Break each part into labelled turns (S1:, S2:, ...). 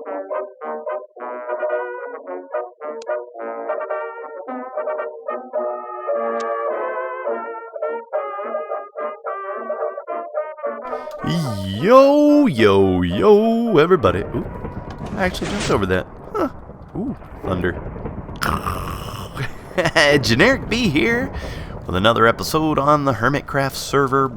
S1: Yo, yo, yo, everybody. Ooh, I actually jumped over that. Huh. Ooh, thunder. Generikb here with another episode on the HermitCraft server.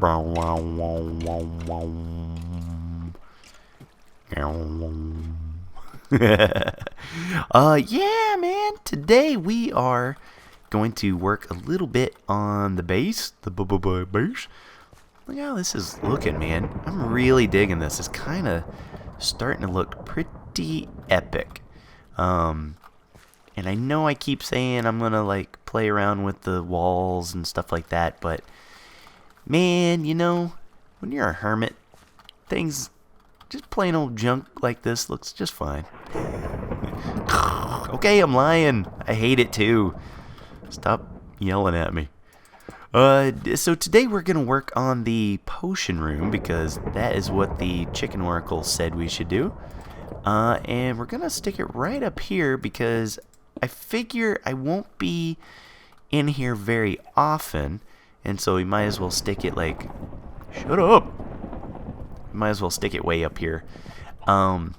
S1: Yeah, man. Today we are going to work a little bit on the base. Base. Look how this is looking, man. I'm really digging this. It's kind of starting to look pretty epic. And I know I keep saying I'm gonna like play around with the walls and stuff like that, but man, you know, when you're a hermit, things, just plain old junk like this looks just fine. Okay, I'm lying. I hate it too. Stop yelling at me. So today we're going to work on the potion room because that is what the chicken oracle said we should do. And we're going to stick it right up here because I figure I won't be in here very often. And so we might as well stick it like... Shut up! Might as well stick it way up here. I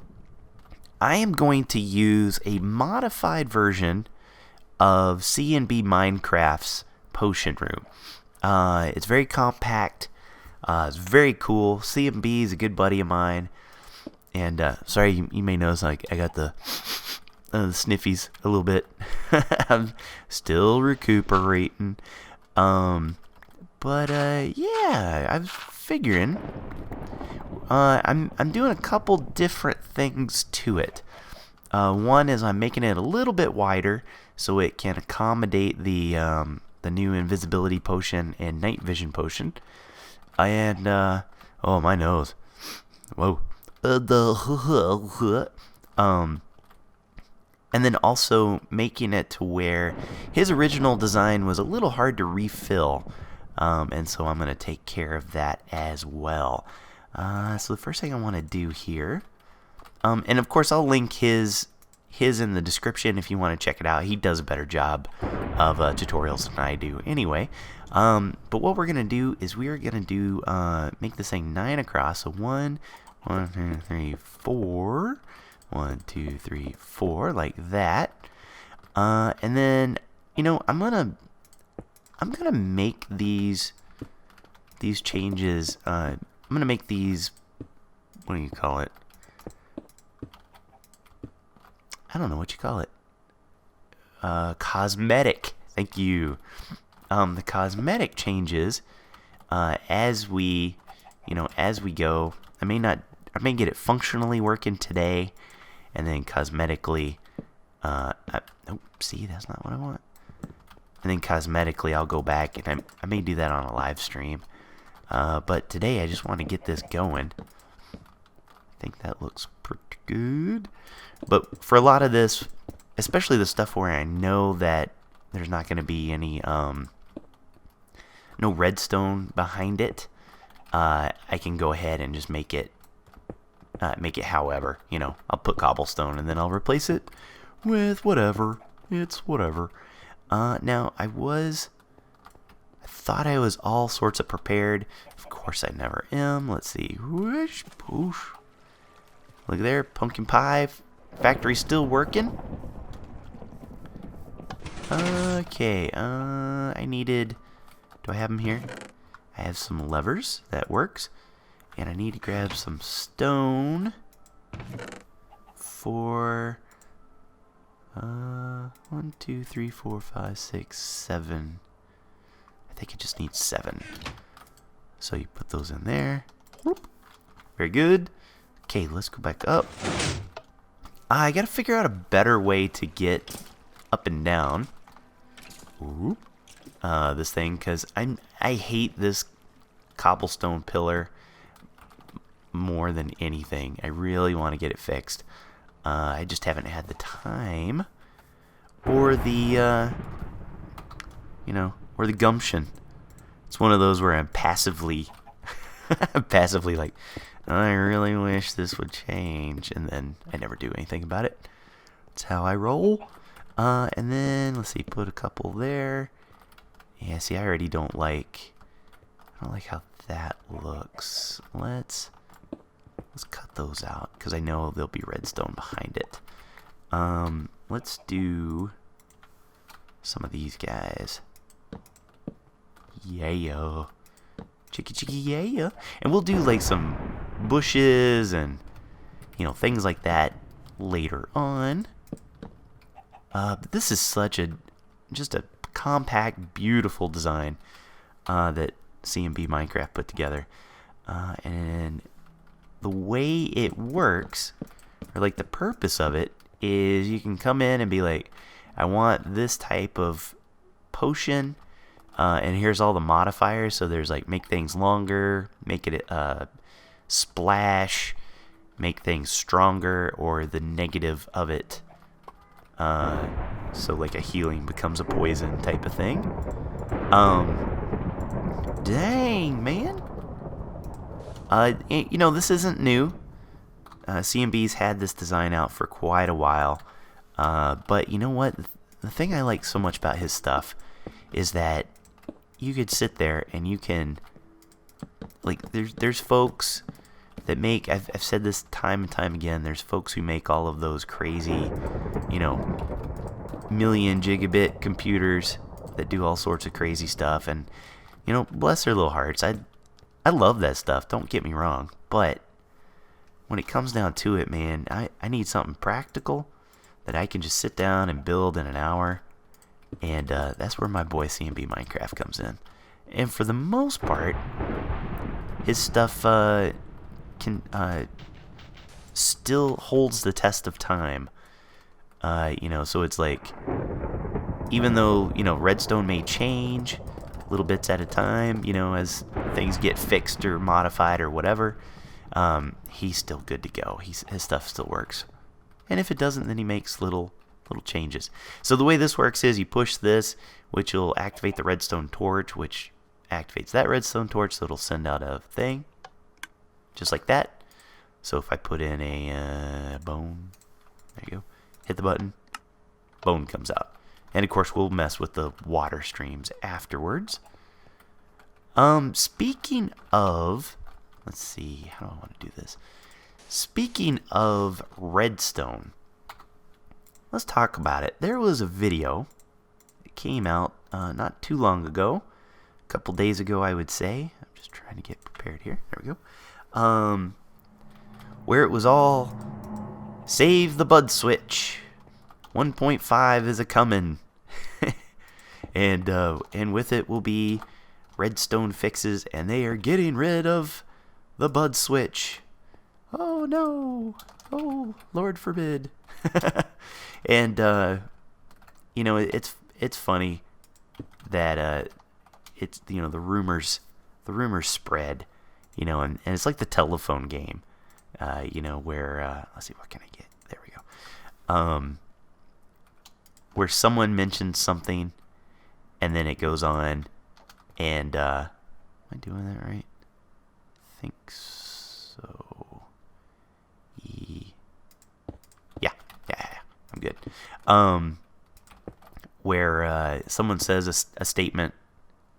S1: am going to use a modified version of CNBMinecraft's potion room. It's very compact. It's very cool. CNB is a good buddy of mine. And sorry, you may notice like I got the sniffies a little bit. I'm still recuperating. But yeah, I was figuring. I'm doing a couple different things to it. One is I'm making it a little bit wider so it can accommodate the new invisibility potion and night vision potion. And oh, my nose. Whoa. And then also making it to where his original design was a little hard to refill. And so I'm going to take care of that as well. So the first thing I want to do here, and of course I'll link his in the description if you want to check it out. He does a better job of tutorials than I do anyway. But what we're going to do is we are going to do, make this thing 9 across. So 1, 2, 3, 4. 1, 2, 3, 4, like that. And then, you know, I'm gonna make these changes. I'm gonna make these, what do you call it? I don't know what you call it. Cosmetic. Thank you. The cosmetic changes as we go. I may get it functionally working today, and then cosmetically. See, that's not what I want. And then cosmetically, I'll go back and I may do that on a live stream. But today, I just want to get this going. I think that looks pretty good. But for a lot of this, especially the stuff where I know that there's not going to be any no redstone behind it, I can go ahead and just make it however, you know. I'll put cobblestone and then I'll replace it with whatever. It's whatever. Now I thought I was all sorts of prepared. Of course I never am. Let's see. Whoosh, poosh. Look there, pumpkin pie factory still working. Okay, I needed, do I have them here? I have some levers, that works. And I need to grab some stone for 1, 2, 3, 4, 5, 6, 7. I think it just needs 7. So you put those in there. Whoop. Very good. Okay, let's go back up. I gotta figure out a better way to get up and down. Whoop. This thing, because I hate this cobblestone pillar more than anything. I really want to get it fixed. I just haven't had the time or the or the gumption. It's one of those where I'm passively Passively like, I really wish this would change, and then I never do anything about it. That's how I roll. And then let's see, put a couple there. Yeah, see, I already don't like how that looks. Let's cut those out because I know there'll be redstone behind it. Let's do some of these guys. Yeah. Chicky yeah. And we'll do like some bushes and things like that later on. But this is such just a compact, beautiful design that CNBMinecraft put together. And the way it works, or like the purpose of it, is you can come in and be like, I want this type of potion, and here's all the modifiers. So there's like make things longer, make it splash, make things stronger, or the negative of it. So like a healing becomes a poison type of thing. Dang, man. This isn't new. CNB's had this design out for quite a while. But you know what? The thing I like so much about his stuff is that you could sit there and you can, like, there's folks that make, I've said this time and time again, there's folks who make all of those crazy, million gigabit computers that do all sorts of crazy stuff, and bless their little hearts. I love that stuff, don't get me wrong, but when it comes down to it, man, I need something practical that I can just sit down and build in an hour, and that's where my boy CNBMinecraft comes in. And for the most part, his stuff can still holds the test of time. So it's like, even though redstone may change little bits at a time, as things get fixed or modified or whatever, he's still good to go. His stuff still works. And if it doesn't, then he makes little changes. So the way this works is you push this, which will activate the redstone torch, which activates that redstone torch, so it'll send out a thing, just like that. So if I put in a bone, there you go, hit the button, bone comes out. And of course we'll mess with the water streams afterwards. Speaking of, let's see, how do I want to do this? Speaking of redstone, let's talk about it. There was a video that came out not too long ago, a couple days ago I would say. I'm just trying to get prepared here. There we go. Where it was all, save the bud switch, 1.5 is a comin'. And with it will be redstone fixes, and they are getting rid of the bud switch. Oh no! Oh, Lord forbid! And it's funny that it's the rumors spread, and it's like the telephone game, where let's see, what can I get? There we go. Where someone mentions something, and then it goes on, and am I doing that right? I think so. Yeah, I'm good. Where someone says a statement.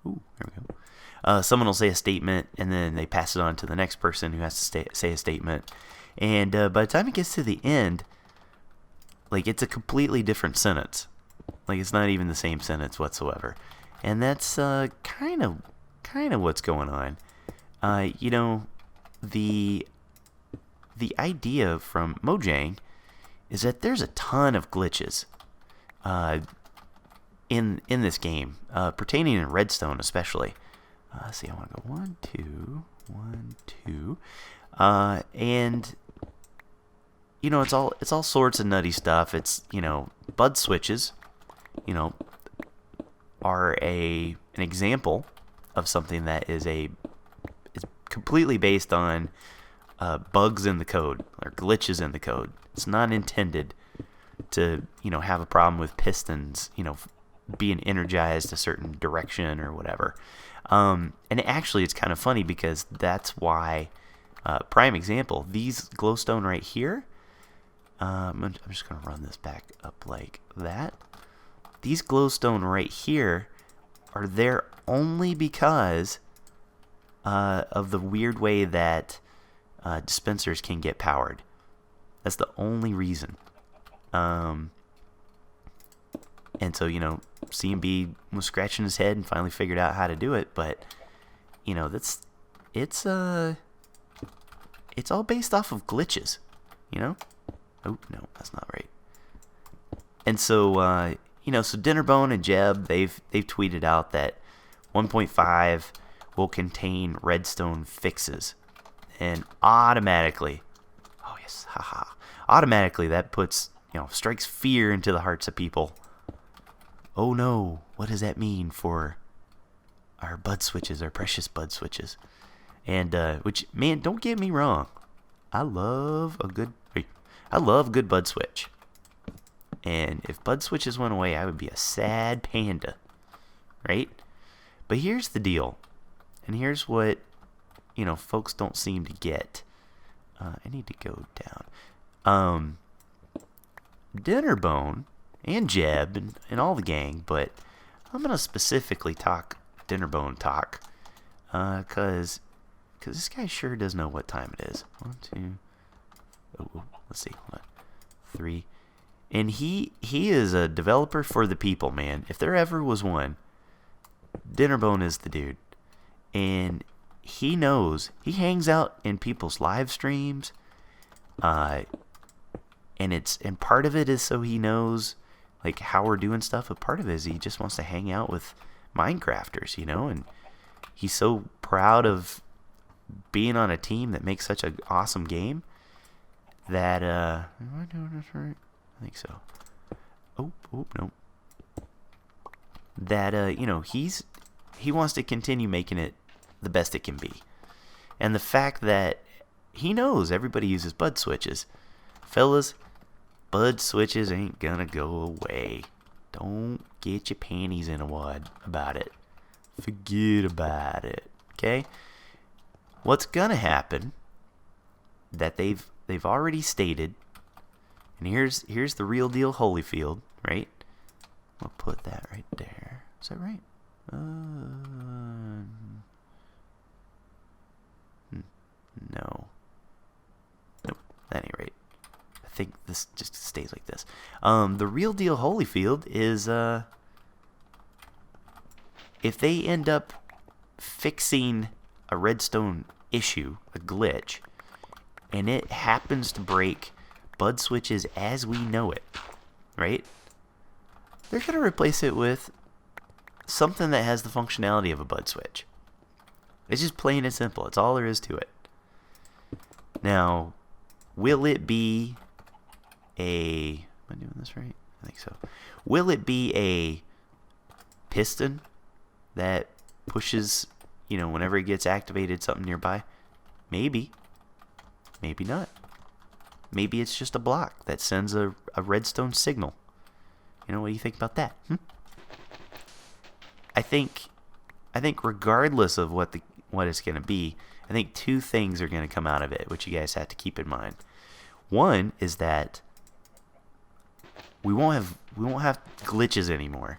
S1: Ooh, there we go. Someone will say a statement, and then they pass it on to the next person who has to say a statement. And by the time it gets to the end, like, it's a completely different sentence. Like, it's not even the same sentence whatsoever. And that's kind of what's going on. The idea from Mojang is that there's a ton of glitches in this game, pertaining to Redstone especially. Let's see, I want to go 1, 2, 1, 2, and it's all sorts of nutty stuff. It's bud switches, are an example of something that is completely based on bugs in the code or glitches in the code. It's not intended to have a problem with pistons being energized a certain direction or whatever. And actually, it's kind of funny because that's why, prime example, these glowstone right here, I'm just going to run this back up like that. These glowstone right here are there only because of the weird way that dispensers can get powered. That's the only reason. And so, CNB was scratching his head and finally figured out how to do it. But, it's all based off of glitches, Oh, no, that's not right. And so, so Dinnerbone and Jeb, they've tweeted out that 1.5 will contain redstone fixes. And automatically, oh yes, haha, automatically that puts, strikes fear into the hearts of people. Oh no, what does that mean for our bud switches, our precious bud switches? And, which, man, don't get me wrong. I love good bud switch. And if bud switches went away, I would be a sad panda, right? But here's the deal. And here's what, folks don't seem to get. I need to go down. Dinnerbone and Jeb and all the gang, but I'm going to specifically talk Dinnerbone talk. Because this guy sure does know what time it is. 1, 2, let's see. 1, 3. And he is a developer for the people, man. If there ever was one, Dinnerbone is the dude. And he knows. He hangs out in people's live streams. And part of it is so he knows like how we're doing stuff, but part of it is he just wants to hang out with Minecrafters, and he's so proud of being on a team that makes such an awesome game that am I doing this right? I think so. Oh no. That he wants to continue making it the best it can be. And the fact that he knows everybody uses bud switches. Fellas, bud switches ain't gonna go away. Don't get your panties in a wad about it. Forget about it. Okay? What's gonna happen that they've already stated, and here's the real deal Holyfield, right? I'll put that right there. Is that right? No. Nope, that ain't right. I think this just stays like this. The real deal Holyfield is if they end up fixing a redstone issue, a glitch, and it happens to break bud switches as we know it, right? They're going to replace it with something that has the functionality of a bud switch. It's just plain and simple. It's all there is to it. Now, will it be am I doing this right? I think so. Will it be a piston that pushes, whenever it gets activated, something nearby? Maybe. Maybe not. Maybe it's just a block that sends a redstone signal. What do you think about that? I think regardless of what it's going to be, I think two things are going to come out of it, which you guys have to keep in mind. One is that we won't have glitches anymore,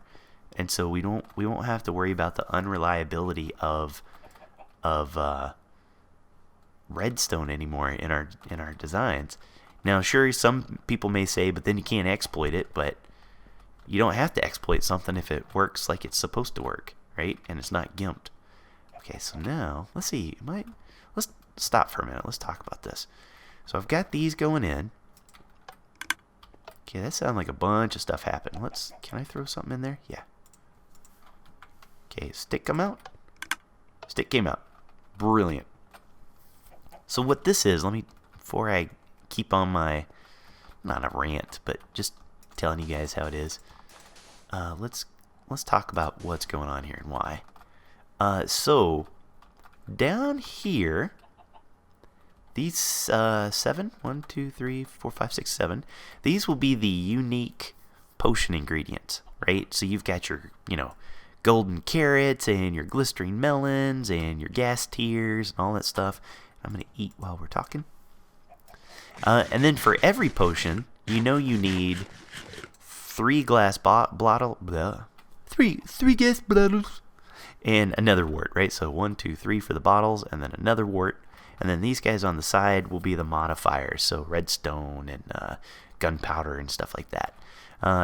S1: and so we won't have to worry about the unreliability of redstone anymore in our designs. Now, sure, some people may say, but then you can't exploit it, but you don't have to exploit something if it works like it's supposed to work, right? And it's not gimped. Okay, so now, let's see. Let's stop for a minute. Let's talk about this. So I've got these going in. Okay, that sounds like a bunch of stuff happened. Can I throw something in there? Yeah. Okay, stick come out. Stick came out. Brilliant. So what this is, before I keep on my, not a rant, but just telling you guys how it is, let's talk about what's going on here and why. So down here, these 7, 1, 2, 3, 4, 5, 6, 7, these will be the unique potion ingredients, right? So you've got your, golden carrots and your glistering melons and your gas tears and all that stuff. I'm going to eat while we're talking. And then for every potion, you need 3 glass three gas bottles and another wort, right? So 1, 2, 3 for the bottles, and then another wort. And then these guys on the side will be the modifiers, so redstone and gunpowder and stuff like that.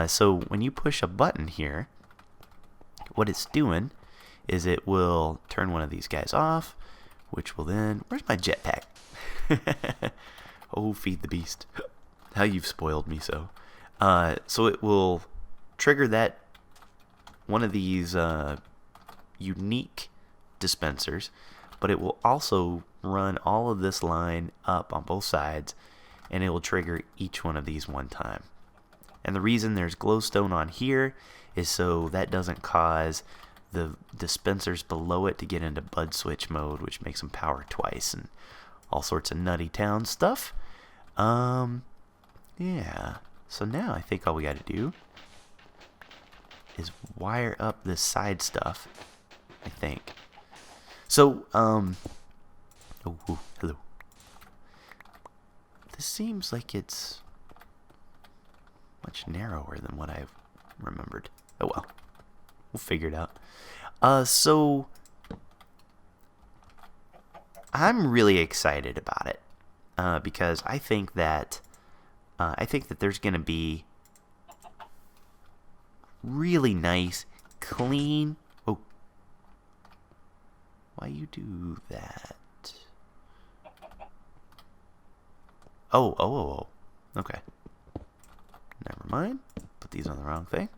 S1: So when you push a button here, what it's doing is it will turn one of these guys off, which will then... Where's my jetpack? Oh, feed the beast. How you've spoiled me so. So it will trigger that one of these unique dispensers, but it will also run all of this line up on both sides, and it will trigger each one of these one time. And the reason there's glowstone on here is so that doesn't cause the dispensers below it to get into bud switch mode, which makes them power twice and all sorts of nutty town stuff. Yeah. So now I think all we got to do is wire up this side stuff, I think. So, oh, hello. This seems like it's much narrower than what I've remembered. Oh well, we'll figure it out. So I'm really excited about it because I think that there's gonna be really nice, clean. Oh, why you do that? Oh. Okay. Never mind. Put these on the wrong thing.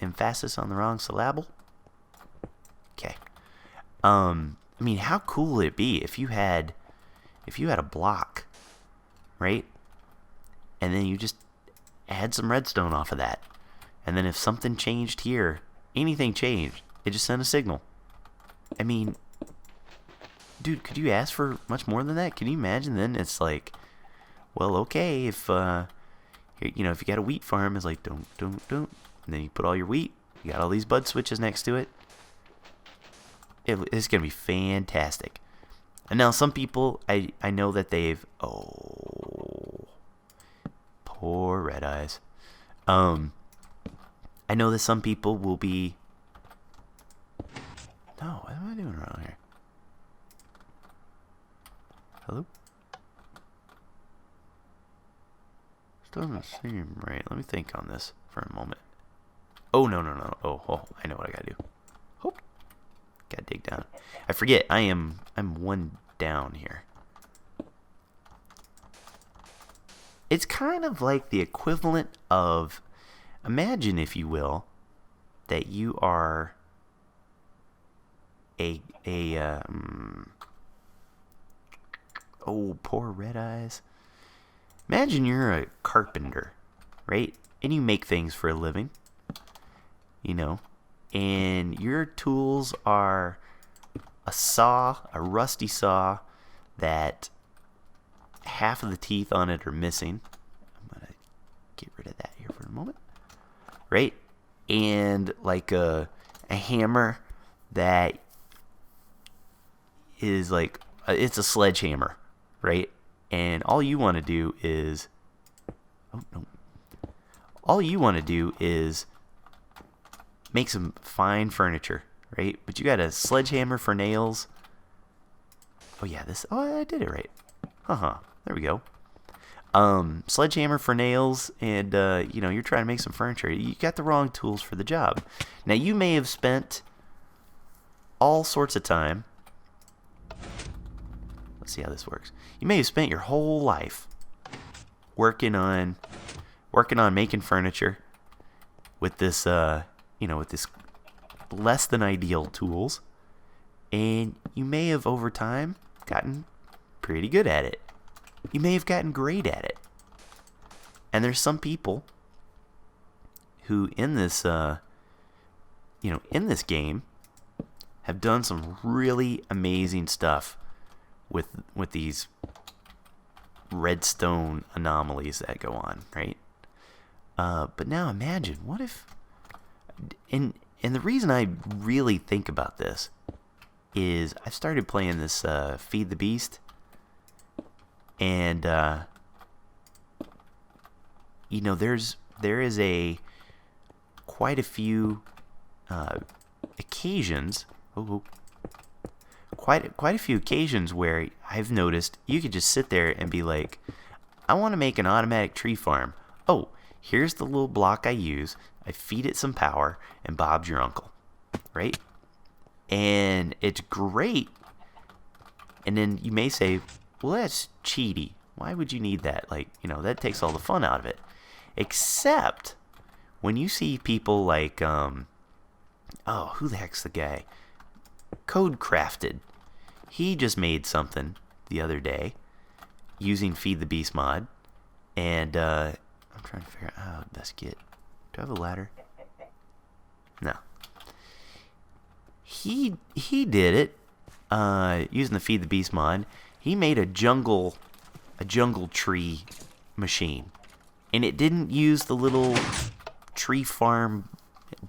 S1: Emphasis on the wrong syllable. Okay. I mean, how cool would it be if you had a block, right? And then you just add some redstone off of that. And then if something changed here, anything changed, it just sent a signal. I mean, dude, could you ask for much more than that? Can you imagine? Then it's like, well, okay, if if you got a wheat farm, it's like don't, and then you put all your wheat. You got all these bud switches next to it. It's gonna be fantastic. And now some people, I know that they've poor red eyes. I know that some people will be. No, what am I doing wrong here? Hello? This doesn't seem right. Let me think on this for a moment. Oh, no. Oh, I know what I gotta do. Oh, gotta dig down. I forget, I'm one down here. It's kind of like the equivalent of, imagine, if you will, that you are oh, poor red eyes. Imagine you're a carpenter, right? And you make things for a living, and your tools are a saw, a rusty saw that half of the teeth on it are missing. I'm going to get rid of that here for a moment, right? And like a hammer that is like, it's a sledgehammer, right? And all you want to do is, make some fine furniture, right? But you got a sledgehammer for nails. Oh yeah, I did it right. There we go. Sledgehammer for nails, and you're trying to make some furniture. You got the wrong tools for the job. Now you may have spent all sorts of time. Let's see how this works. You may have spent your whole life working on making furniture with this with this less than ideal tools, and you may have over time gotten pretty good at it. You may have gotten great at it. And there's some people who in this game have done some really amazing stuff with these redstone anomalies that go on, right? But now imagine, what if, and the reason I really think about this is I've started playing this Feed the Beast, and you know, there is quite a few occasions, quite a few occasions where I've noticed you could just sit there and be like, I want to make an automatic tree farm. Oh, here's the little block I use. I feed it some power, and Bob's your uncle, right? And it's great. And then you may say, well, that's cheaty. Why would you need that? Like, you know, that takes all the fun out of it. Except when you see people like, who the heck's the guy? Code Crafted. He just made something the other day using Feed the Beast mod. And I'm trying to figure out how to best get. Do I have a ladder? No. He did it using the Feed the Beast mod. He made a jungle tree machine, and it didn't use the little tree farm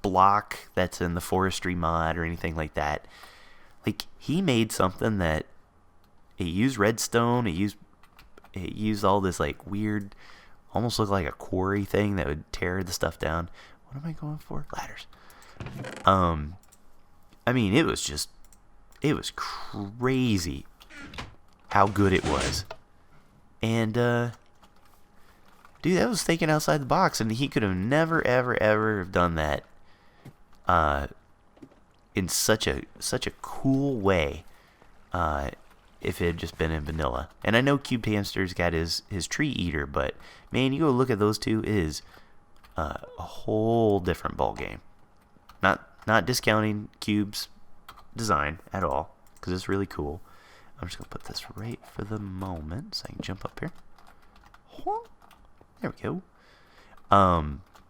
S1: block that's in the forestry mod or anything like that. Like, he made something that it used redstone. It used all this like weird, almost looked like a quarry thing that would tear the stuff down. What am I going for? Ladders. I mean, it was crazy how good it was. And, dude, that was thinking outside the box, and he could have never, ever, ever have done that, in such a cool way, if it had just been in vanilla. And I know Cubed Hamster's got his tree eater, but, man, you go look at those two, it is a whole different ball game. Not discounting Cube's design at all, because it's really cool. I'm just going to put this right for the moment so I can jump up here. There we go.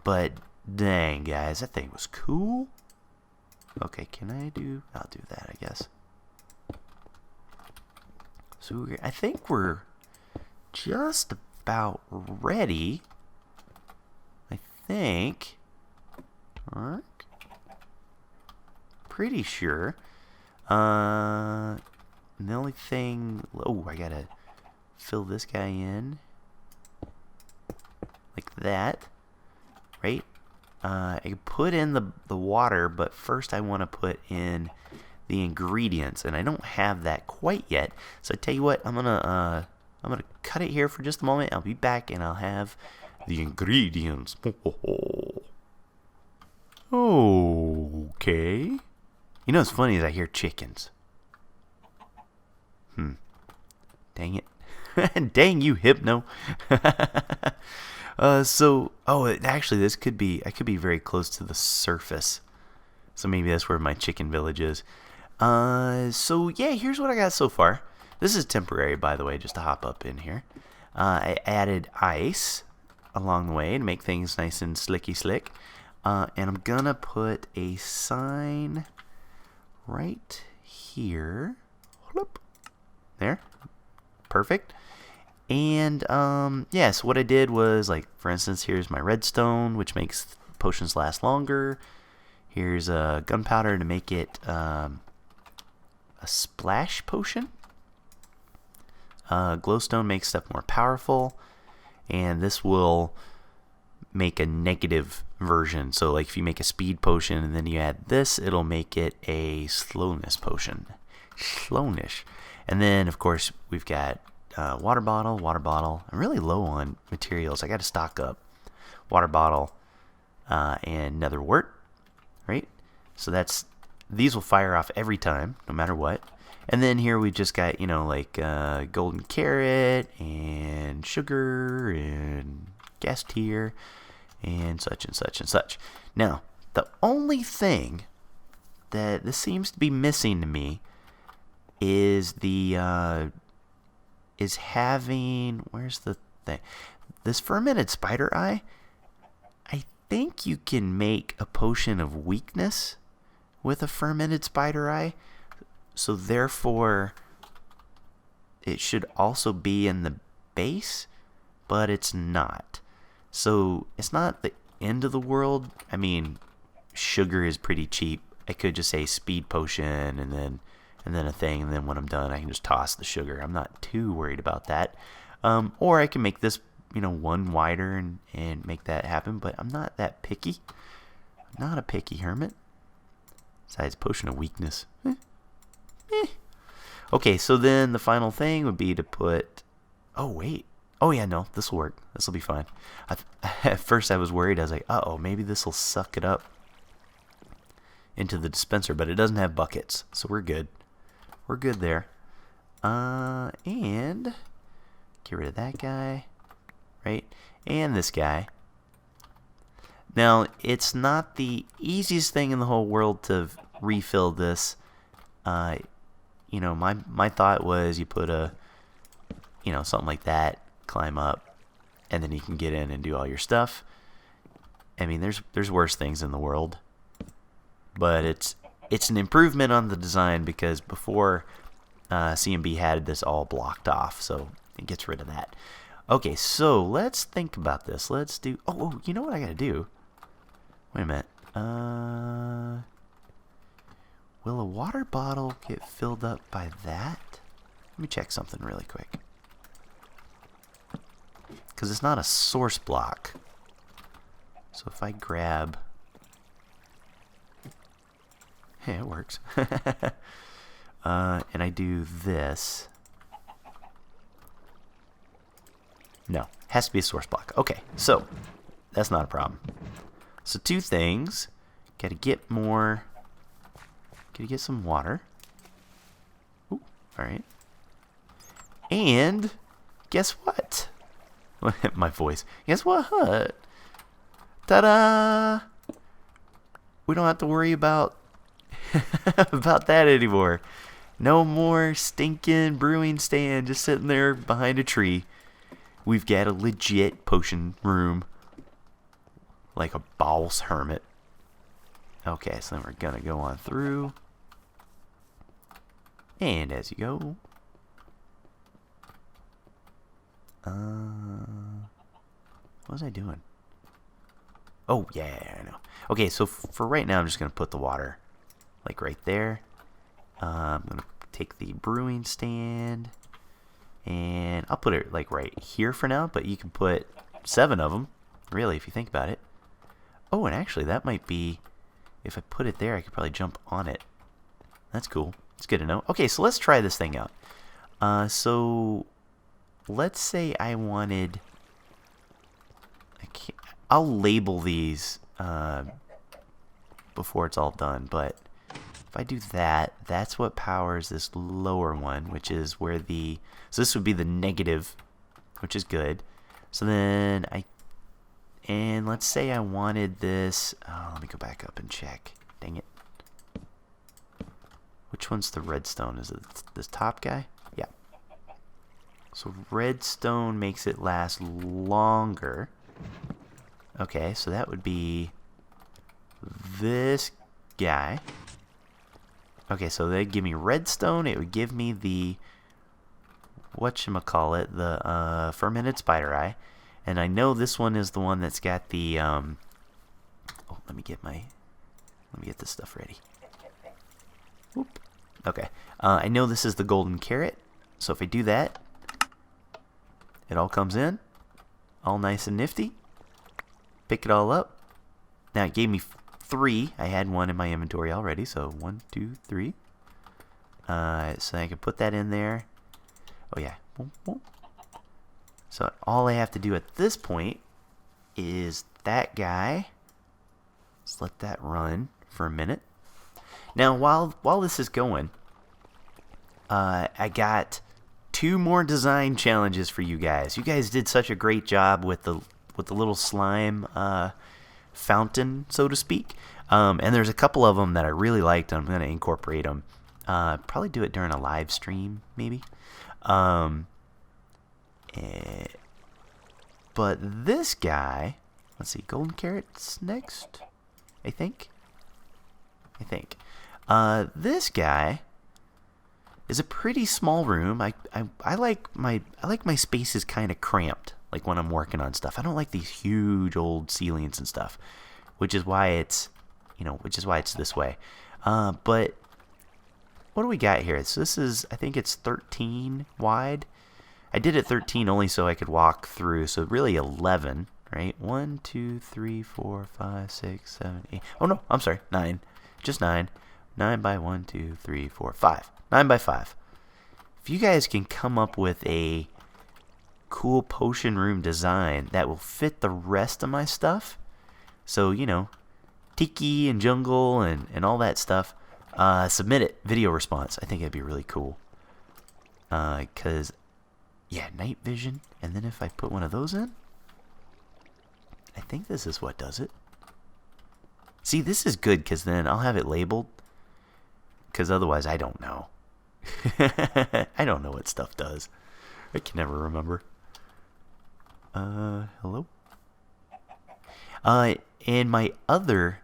S1: But dang, guys, that thing was cool. Okay, I'll do that, I guess. So I think we're just about ready. I think. Alright. Pretty sure. The only thing... Oh, I gotta fill this guy in. Like that. Right? I can put in the water, but first I want to put in the ingredients, and I don't have that quite yet. So I tell you what, I'm gonna cut it here for just a moment. I'll be back, and I'll have the ingredients. Okay. You know what's funny is I hear chickens. Dang it. Dang you, Hypno. Actually, I could be very close to the surface. So maybe that's where my chicken village is. So yeah, here's what I got so far. This is temporary, by the way, just to hop up in here. I added ice along the way to make things nice and slicky slick. And I'm gonna put a sign right here. Whoop. There. Perfect. And so what I did was, like, for instance, here's my redstone, which makes potions last longer. Here's gunpowder to make it a splash potion. Glowstone makes stuff more powerful, and this will make a negative version. So, like, if you make a speed potion and then you add this, it'll make it a slowness potion. Slowness. And then, of course, we've got water bottle. I'm really low on materials. I got to stock up. Water bottle and nether wart, right? So these will fire off every time, no matter what. And then here we just got, like golden carrot and sugar and gas tier and such and such and such. Now, the only thing that this seems to be missing to me is where's the thing? This fermented spider eye. I think you can make a potion of weakness with a fermented spider eye. So therefore, it should also be in base, but it's not. So it's not the end of the world. I mean, sugar is pretty cheap. I could just say speed potion and then a thing, and then when I'm done, I can just toss the sugar. I'm not too worried about that. Or I can make this, one wider and make that happen, but I'm not that picky. I'm not a picky hermit. Besides, potion of weakness. Okay, so then the final thing would be to put... Oh, wait. Oh, yeah, no, this will work. This will be fine. At first, I was worried. I was like, uh-oh, maybe this will suck it up into the dispenser, but it doesn't have buckets, so we're good. We're good there. And get rid of that guy, right? And this guy. Now, it's not the easiest thing in the whole world to refill this. My thought was you put a, something like that, climb up, and then you can get in and do all your stuff. I mean, there's worse things in the world, but it's an improvement on the design because before CNB had this all blocked off, so it gets rid of that. Okay, so let's think about this. Let's do... Oh, you know what I gotta do? Wait a minute. Will a water bottle get filled up by that? Let me check something really quick. Because it's not a source block. So if I grab... Hey, it works. And I do this. No, has to be a source block. Okay, so that's not a problem. So two things. Gotta get more... Gotta get some water. Ooh, alright. And guess what? My voice. Guess what? Ta-da! We don't have to worry about about that anymore. No more stinking brewing stand just sitting there behind a tree. We've got a legit potion room. Like a boss hermit. Okay, so then we're gonna go on through. And as you go. What was I doing? Oh, yeah, I know. Okay, so for right now, I'm just gonna put the water like right there. I'm gonna take the brewing stand. And I'll put it like right here for now, but you can put 7 of them, really, if you think about it. Oh, and actually, that might be, if I put it there, I could probably jump on it. That's cool. It's good to know. Okay, so let's try this thing out. So let's say I wanted, I'll label these before it's all done, but if I do that, that's what powers this lower one, which is where the, so this would be the negative, which is good. So then and let's say I wanted this, oh, let me go back up and check. Dang it. Which one's the redstone? Is it this top guy? Yeah. So redstone makes it last longer. Okay, so that would be this guy. Okay, so they'd give me redstone. It would give me the, whatchamacallit, the fermented spider eye. And I know this one is the one that's got the, oh, let me get this stuff ready. Whoop. Okay, I know this is the golden carrot. So if I do that, it all comes in, all nice and nifty. Pick it all up. Now it gave me 3. I had 1 in my inventory already, so 1, 2, 3. So I can put that in there. Oh yeah. Boom, boom. So all I have to do at this point is that guy. Let's let that run for a minute. Now while this is going, I got 2 more design challenges for you guys. You guys did such a great job with the little slime fountain, so to speak. And there's a couple of them that I really liked. I'm going to incorporate them. Probably do it during a live stream, maybe. But this guy, let's see, golden carrots next, I think. This guy is a pretty small room. I like my spaces kind of cramped, like when I'm working on stuff. I don't like these huge old ceilings and stuff, which is why it's this way. But what do we got here? So this is, I think it's 13 wide. I did it 13 only so I could walk through, so really 11, right? 1, 2, 3, 4, 5, 6, 7, 8. Oh no, I'm sorry, 9. Just 9. 9 by 1, 2, 3, 4, 5. 9 by 5. If you guys can come up with a cool potion room design that will fit the rest of my stuff, so, you know, tiki and jungle and all that stuff, submit it. Video response. I think it'd be really cool. Because, yeah, night vision. And then if I put one of those in, I think this is what does it. See, this is good because then I'll have it labeled. Because otherwise, I don't know. I don't know what stuff does. I can never remember. Hello? And my other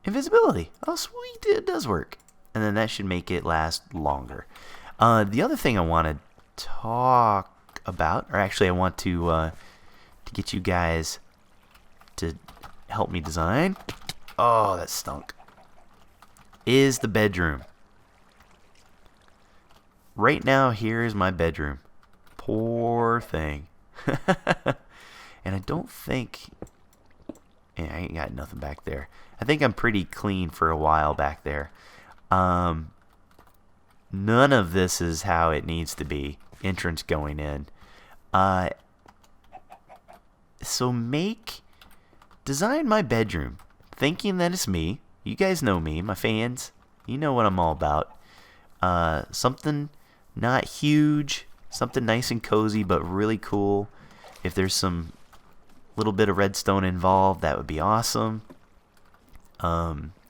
S1: invisibility. Oh, sweet, it does work. And then that should make it last longer. The other thing I want to talk about, or actually I want to get you guys to help me design. Oh, that stunk. Is the bedroom. Right now, here is my bedroom. Poor thing. And I don't think... Yeah, I ain't got nothing back there. I think I'm pretty clean for a while back there. None of this is how it needs to be. Entrance going in. So design my bedroom. Thinking that it's me. You guys know me, my fans. You know what I'm all about. Something not huge. Something nice and cozy, but really cool. If there's some little bit of redstone involved, that would be awesome.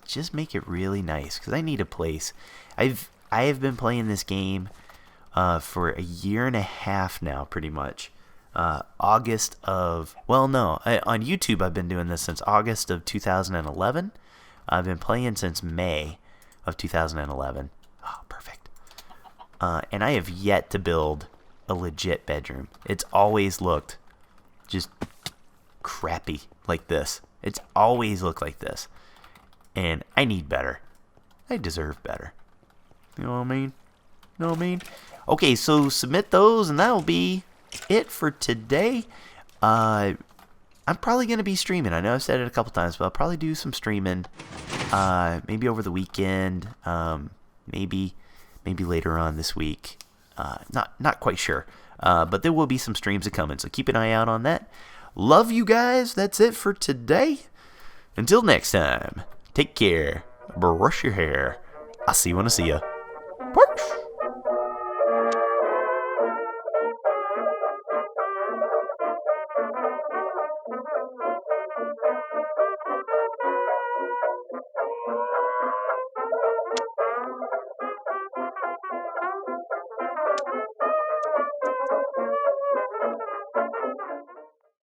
S1: Just make it really nice, because I need a place. I have been playing this game for a year and a half now, pretty much. August of... Well, no. On YouTube, I've been doing this since August of 2011. I've been playing since May of 2011. Oh, perfect. And I have yet to build a legit bedroom. It's always looked just crappy like this. It's always looked like this. And I need better. I deserve better. You know what I mean? You know what I mean? Okay, so submit those, and that'll be it for today. I'm probably going to be streaming. I know I've said it a couple times, but I'll probably do some streaming. Maybe over the weekend. Maybe later on this week. Not quite sure. But there will be some streams coming, so keep an eye out on that. Love you guys. That's it for today. Until next time, take care. Brush your hair. I'll see you when I see ya. Peace.